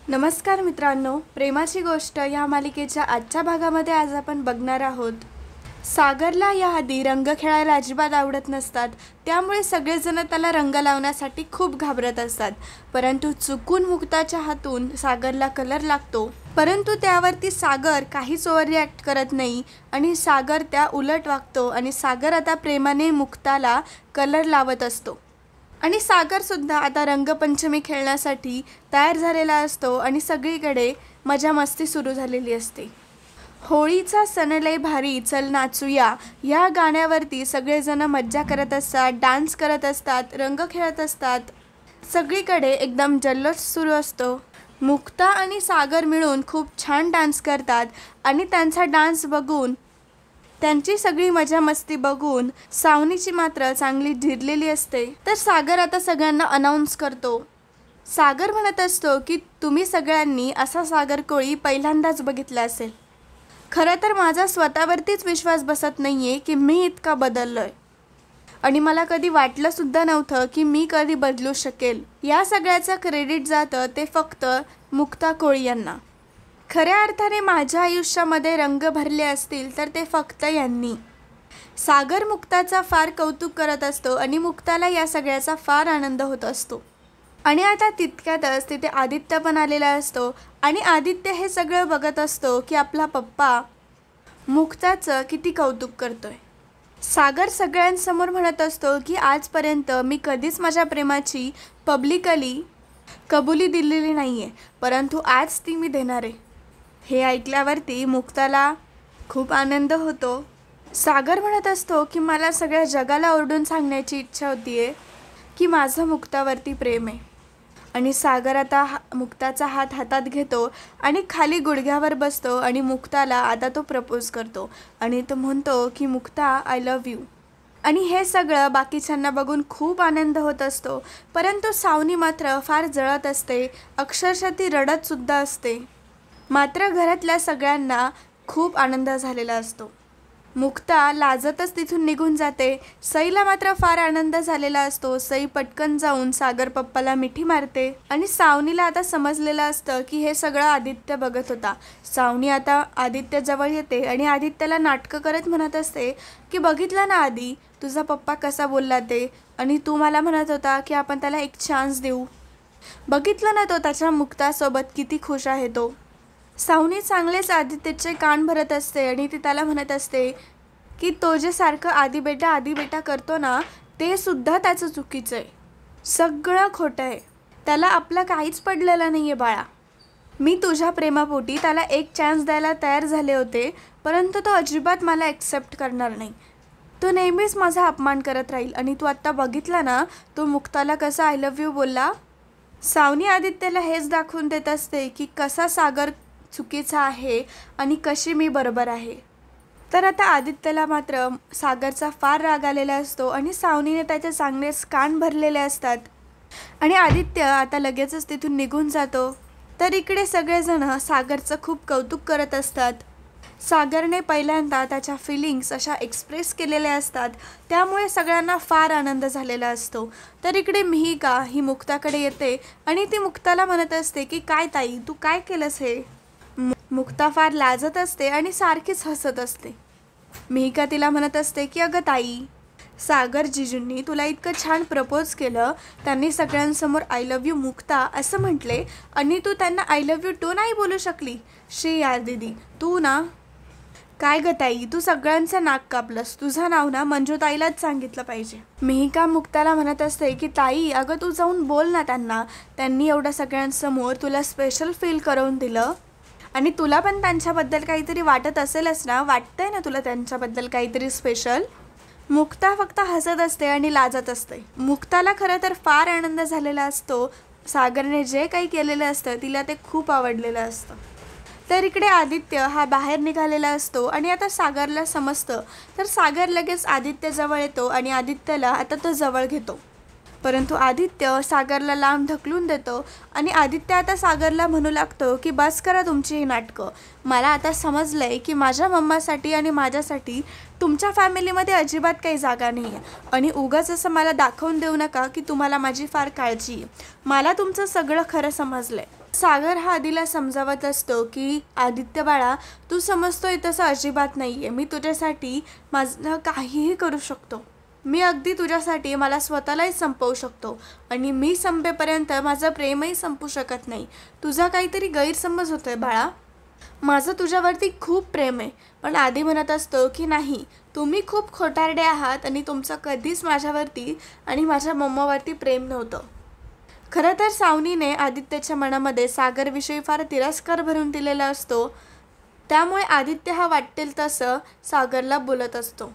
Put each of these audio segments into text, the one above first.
नमस्कार मित्रांनो, प्रेमाची गोष्ट या मालिकेच्या आजच्या भागामध्ये आज आपण बघणार आहोत. सागरला याआधी रंग खेळायला अजिबात आवडत नसतात, त्यामुळे सगळेजण त्याला रंग लावण्यासाठी खूप घाबरत असतात. परंतु चुकून मुक्ताच्या हातून सागरला कलर लागतो, परंतु त्यावरती सागर काहीच ओव्हर रिॲक्ट करत नाही आणि सागर त्या उलट वागतो आणि सागर आता प्रेमाने मुक्ताला कलर लावत असतो. आणि सागरसुद्धा आता रंगपंचमी खेळण्यासाठी तयार झालेला असतो आणि सगळीकडे मजा मस्ती सुरू झालेली असते. होळीचा सण लय भारी चल नाचूया या गाण्यावरती सगळेजण मज्जा करत असतात, डान्स करत असतात, रंग खेळत असतात. सगळीकडे एकदम जल्लोष सुरू असतो. मुक्ता आणि सागर मिळून खूप छान डान्स करतात आणि त्यांचा डान्स बघून, त्यांची सगळी मजा मस्ती बघून सावनीची मात्र चांगली जिरलेली असते. तर सागर आता सगळ्यांना अनाऊन्स करतो. सागर म्हणत असतो की तुम्ही सगळ्यांनी असा सागर कोळी पहिल्यांदाच बघितला असेल. खरं तर माझा स्वतःवरतीच विश्वास बसत नाही आहे की मी इतका बदललो आहे आणि मला कधी वाटलंसुद्धा नव्हतं की मी कधी बदलू शकेल. या सगळ्याचं क्रेडिट जातं ते फक्त मुक्ता कोळी यांना. खऱ्या अर्थाने माझ्या आयुष्यामध्ये रंग भरले असतील तर ते फक्त यांनी. सागर मुक्ताचा फार कौतुक करत असतो आणि मुक्ताला या सगळ्याचा फार आनंद होत असतो. आणि आता तितक्यातच तिथे आदित्य पण आलेला असतो आणि आदित्य हे सगळं बघत असतो की आपला पप्पा मुक्ताचं किती कौतुक करतोय. सागर सगळ्यांसमोर म्हणत असतो की आजपर्यंत मी कधीच माझ्या प्रेमाची पब्लिकली कबुली दिलेली नाही आहे, परंतु आज ती मी देणार आहे. हे ऐकल्यावरती मुक्ताला खूप आनंद होतो. सागर म्हणत असतो की मला सगळ्या जगाला ओरडून सांगण्याची इच्छा होती आहे की माझं मुक्तावरती प्रेम आहे. आणि सागर आता मुक्ताचा हात हातात घेतो आणि खाली गुडघ्यावर बसतो आणि मुक्ताला आता तो प्रपोज करतो आणि तो म्हणतो की मुक्ता आय लव्ह यू. आणि हे सगळं बाकीच्यांना बघून खूप आनंद होत असतो, परंतु सावनी मात्र फार जळत असते, अक्षरशः ती रडतसुद्धा असते. मात्र घरातल्या सगळ्यांना खूप आनंद झालेला असतो. मुक्ता लाजतच तिथून निघून जाते. सईला मात्र फार आनंद झालेला असतो. सई पटकन जाऊन सागर पप्पाला मिठी मारते आणि सावनीला आता समजलेलं असतं की हे सगळं आदित्य बघत होता. सावनी आता आदित्यजवळ येते आणि आदित्यला नाटकं करत म्हणत असते की बघितलं ना आधी, तुझा पप्पा कसा बोलला ते, आणि तू मला म्हणत होता की आपण त्याला एक चान्स देऊ. बघितलं ना तो त्याच्या मुक्तासोबत किती खुश आहे तो. सावनी चांगलेच आदित्यचे कान भरत असते आणि ती त्याला म्हणत असते की तो जे सारखं आधी बेटा करतो ना, ते सुद्धा त्याचं चुकीचं आहे, सगळं खोटं आहे. त्याला आपलं काहीच पडलेलं नाही आहे बाळा. मी तुझ्या प्रेमापोटी त्याला एक चान्स द्यायला तयार झाले होते, परंतु तो अजिबात मला ॲक्सेप्ट करणार नाही. तो नेहमीच माझा अपमान करत राहील. आणि तू आत्ता बघितला ना तो मुक्ताला कसा आय लव्ह यू बोलला. सावनी आदित्यला हेच दाखवून देत असते की कसा सागर चुकीचा आहे आणि कशी मी बरोबर आहे. तर आता आदित्यला मात्र सागरचा फार राग आलेला असतो आणि सावनीने त्याचे चांगलेच कान भरलेले असतात आणि आदित्य आता लगेचच तिथून निघून जातो. तर इकडे सगळेजण सागरचं खूप कौतुक करत असतात. सागरने पहिल्यांदा त्याच्या फिलिंग्स अशा एक्सप्रेस केलेल्या असतात, त्यामुळे सगळ्यांना फार आनंद झालेला असतो. तर इकडे मिहिका ही मुक्ताकडे येते आणि ती मुक्ताला म्हणत असते की काय ताई, तू काय केलंस हे. मुक्ता फार लाजत असते आणि सारखीच हसत असते. मिहिका तिला म्हणत असते की अगं ताई, सागर जिजूंनी तुला इतकं छान प्रपोज केलं, त्यांनी सगळ्यांसमोर आय लव्ह यू मुक्ता असं म्हटले आणि तू त्यांना आय लव्ह यू टू नाही बोलू शकली. शी यार दीदी, तू ना काय ग ताई, तू सगळ्यांचं नाक कापलंस. तुझं नाव ना मंजूताईलाच सांगितलं पाहिजे. मिहिका मुक्ताला म्हणत असते की ताई अगं तू जाऊन बोल ना त्यांना, त्यांनी एवढं सगळ्यांसमोर तुला स्पेशल फील करून दिलं आणि तुला पण त्यांच्याबद्दल काहीतरी वाटत असेलच ना, वाटतंय ना तुला त्यांच्याबद्दल काहीतरी स्पेशल. मुक्ता फक्त हसत असते आणि लाजत असते. मुक्ताला खरं तर फार आनंद झालेला असतो. सागरने जे काही केलेलं असतं तिला ते खूप आवडलेलं असतं. तर इकडे आदित्य हा बाहेर निघालेला असतो आणि आता सागरला समजतं. तर सागर लगेच आदित्यजवळ येतो आणि आदित्यला आता तो जवळ घेतो, परंतु आदित्य सागरला लांब ढकलून देतो आणि आदित्य आता सागरला म्हणू लागतो की बस करा तुमची ही नाटकं. मला आता समजलं आहे की माझ्या मम्मासाठी आणि माझ्यासाठी तुमच्या फॅमिलीमध्ये अजिबात काही जागा नाही आहे आणि उगाच असं मला दाखवून देऊ नका की तुम्हाला माझी फार काळजी आहे. मला तुमचं सगळं खरं समजलं आहे. सागर हा आधीला समजावत असतो की आदित्य बाळा, तू समजतोय तसं अजिबात नाही आहे. मी तुझ्यासाठी माझं काहीही करू शकतो. मी अगदी तुझ्यासाठी मला स्वतःलाही संपवू शकतो आणि मी संपेपर्यंत माझं प्रेमही संपू शकत नाही. तुझा काहीतरी गैरसमज होतोय बाळा. माझं तुझ्यावरती खूप प्रेम आहे. पण आधी म्हणत असतो की नाही, तुम्ही खूप खोटारडे आहात आणि तुमचं कधीच माझ्यावरती आणि माझ्या मम्मावरती प्रेम नव्हतं. खरं तर सावनीने आदित्यच्या मनामध्ये सागरविषयी फार तिरस्कार भरून दिलेला असतो. त्यामुळे आदित्य हा वाटेल तसं सागरला बोलत असतो.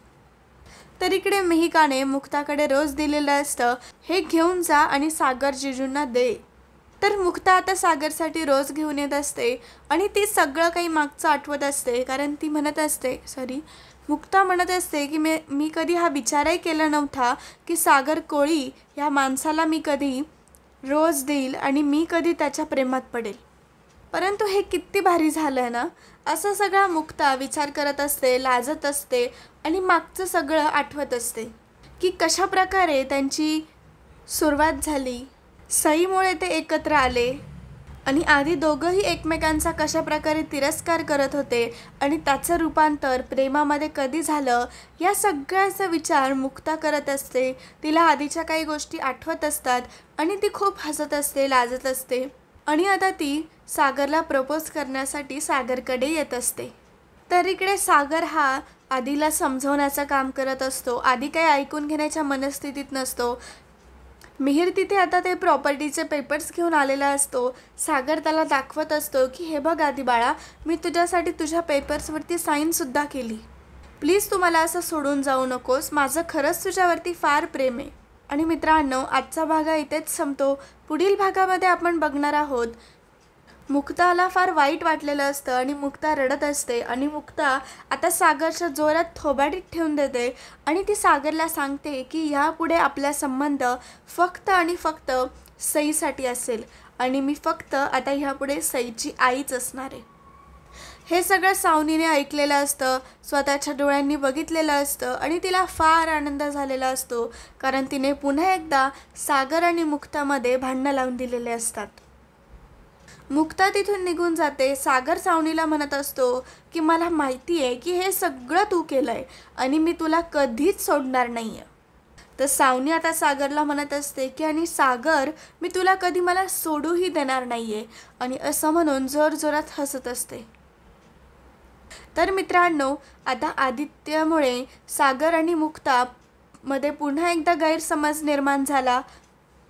तर इकडे मिहिकाने मुक्ताकडे रोज दिलेलं असतं, हे घेऊन जा आणि सागर जिजूंना दे. तर मुक्ता आता सागरसाठी रोज घेऊन येत असते आणि ती सगळं काही मागचं आठवत असते. कारण ती म्हणत असते मुक्ता म्हणत असते की मी कधी हा विचारही केला नव्हता की सागर कोळी या माणसाला मी कधी रोज देईल आणि मी कधी त्याच्या प्रेमात पडेल. परंतु हे किती भारी झालं ना. असं सगळा मुक्ता विचार करत असते, लाजत असते आणि मागचं सगळं आठवत असते की कशा प्रकारे त्यांची सुरुवात झाली. सईमुळे ते एकत्र आले आणि आधी दोघंही एकमेकांचा कशा प्रकारे तिरस्कार करत होते आणि त्याचं रूपांतर प्रेमामध्ये कधी झालं, या सगळ्याचा विचार मुक्ता करत असते. तिला आधीच्या काही गोष्टी आठवत असतात आणि ती खूप हसत असते, लाजत असते आणि आता ती सागरला प्रपोज करण्यासाठी सागरकडे येत असते. तर इकडे सागर हा आधीला समजवण्याचं काम करत असतो. आधी काही ऐकून घेण्याच्या मनस्थितीत नसतो. मिहिर तिथे आता ते प्रॉपर्टीचे पेपर्स घेऊन आलेला असतो. सागर त्याला दाखवत असतो की हे बघ आधी बाळा, मी तुझ्यासाठी तुझ्या पेपर्सवरती साईनसुद्धा केली. प्लीज तू मला असं सोडून जाऊ नकोस. माझं खरंच तुझ्यावरती फार प्रेम आहे. आणि मित्रांनो, आजचा भाग इथेच संपतो. पुढील भागामध्ये आपण बघणार आहोत मुक्ताला फार वाईट वाटलेलं असतं आणि मुक्ता रडत असते आणि मुक्ता आता सागरच्या जोरात थोबाडीत ठेवून देते आणि ती सागरला सांगते की यापुढे आपला संबंध फक्त आणि फक्त सईसाठी असेल आणि मी फक्त आता ह्यापुढे सईची आईच असणार आहे. हे सगळं सावनीने ऐकलेलं असतं, स्वतःच्या डोळ्यांनी बघितलेलं असतं आणि तिला फार आनंद झालेला असतो. कारण तिने पुन्हा एकदा सागर आणि मुक्तामध्ये भांडणं लावून दिलेले असतात. मुक्ता तिथून निघून जाते. सागर सावनीला म्हणत असतो की मला माहिती आहे की हे सगळं तू केलं आहे आणि मी तुला कधीच सोडणार नाही आहे. तर सावनी आता सागरला म्हणत असते की आणि सागर, मी तुला कधी मला सोडूही देणार नाही आहे आणि असं म्हणून जोरजोरात हसत असते. तर मित्रांनो, आता आदित्यमुळे सागर आणि मुक्तामध्ये पुन्हा एकदा गैरसमज निर्माण झाला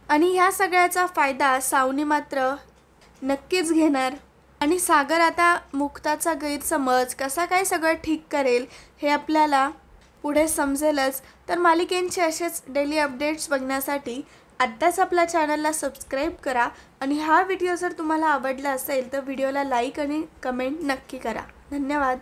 आणि ह्या सगळ्याचा फायदा सावनी मात्र नक्कीच घेणार आणि सागर आता मुक्ताचा गैरसमज कसा काय सगळं ठीक करेल हे आपल्याला पुढे समजेलच. तर मालिकेंचे असेच डेली अपडेट्स बघण्यासाठी आत्ताच आपल्या चॅनलला सबस्क्राईब करा आणि हा व्हिडिओ जर तुम्हाला आवडला असेल तर व्हिडिओला लाईक आणि कमेंट नक्की करा. धन्यवाद.